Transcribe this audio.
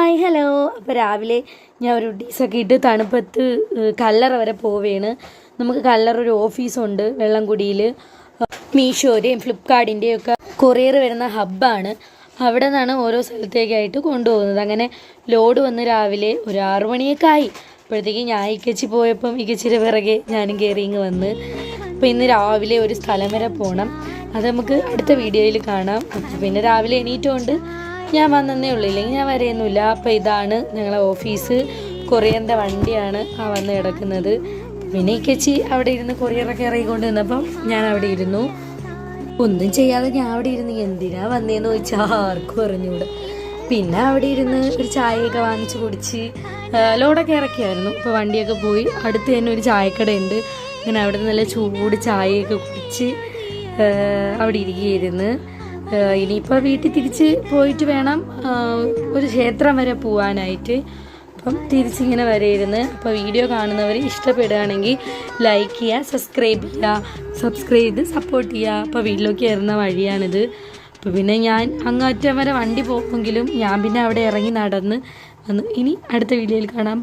Hi hello. അപ്പോൾ രാവിലെ ഞാൻ ഒരു ഡീസൊക്കെ ഇട്ട് തണുപ്പത്ത് കല്ലറ വരെ പോവുകയാണ്. നമുക്ക് കല്ലറ ഒരു ഓഫീസുണ്ട് വെള്ളംകുടിയിൽ. മീഷോയുടെയും ഫ്ലിപ്കാർട്ടിൻ്റെയും ഒക്കെ കൊറിയർ വരുന്ന ഹബ്ബാണ്. അവിടെ നിന്നാണ് ഓരോ സ്ഥലത്തേക്കായിട്ട് കൊണ്ടുപോകുന്നത്. അങ്ങനെ ലോഡ് വന്ന് രാവിലെ ഒരു 6 മണിയൊക്കെ ആയി. അപ്പോഴത്തേക്ക് ഞാൻ ഇക്കച്ചി പോയപ്പം ഇക്കച്ചിയുടെ പിറകെ ഞാനും കയറി ഇങ്ങ് വന്ന്. അപ്പോൾ ഇന്ന് രാവിലെ ഒരു സ്ഥലം വരെ പോകണം. അത് നമുക്ക് അടുത്ത വീഡിയോയിൽ കാണാം. പിന്നെ രാവിലെ എണീറ്റുകൊണ്ട് ഞാൻ വന്നേ ഉള്ളൂ, ഇല്ലെങ്കിൽ ഞാൻ വരെയൊന്നുമില്ല. അപ്പോൾ ഇതാണ് ഞങ്ങളെ ഓഫീസ്. കൊറിയറിൻ്റെ വണ്ടിയാണ് വന്ന് കിടക്കുന്നത്. പിന്നെ ഇക്കച്ചി അവിടെ ഇരുന്ന് കൊറിയറൊക്കെ ഇറങ്ങിക്കൊണ്ട് നിന്നപ്പം ഞാൻ അവിടെ ഇരുന്നു. ഒന്നും ചെയ്യാതെ ഞാൻ അവിടെ ഇരുന്ന് എന്തിനാ വന്നേന്ന് ചോദിച്ചാൽ ആർക്കും അറിഞ്ഞൂടെ. പിന്നെ അവിടെ ഇരുന്ന് ഒരു ചായയൊക്കെ വാങ്ങിച്ച് കുടിച്ച് ലോഡൊക്കെ ഇറക്കിയായിരുന്നു. അപ്പോൾ വണ്ടിയൊക്കെ പോയി. അടുത്ത് തന്നെ ഒരു ചായക്കടയുണ്ട്. അങ്ങനെ അവിടെ നല്ല ചൂട് ചായയൊക്കെ കുടിച്ച് അവിടെ ഇരിക്കുകയായിരുന്നു. ഇനിയിപ്പോൾ വീട്ടിൽ തിരിച്ച് പോയിട്ട് വേണം ഒരു ക്ഷേത്രം വരെ പോകാനായിട്ട്. അപ്പം തിരിച്ചിങ്ങനെ വരെയിരുന്ന്. അപ്പോൾ വീഡിയോ കാണുന്നവർ ഇഷ്ടപ്പെടുകയാണെങ്കിൽ ലൈക്ക് ചെയ്യുക, സബ്സ്ക്രൈബ് ചെയ്ത് സപ്പോർട്ട് ചെയ്യുക. അപ്പോൾ വീട്ടിലേക്ക് കയറുന്ന വഴിയാണിത്. അപ്പോൾ പിന്നെ ഞാൻ അങ്ങറ്റം വരെ വണ്ടി പോകുമെങ്കിലും ഞാൻ പിന്നെ അവിടെ ഇറങ്ങി നടന്ന് വന്നു. ഇനി അടുത്ത വീഡിയോയിൽ കാണാം.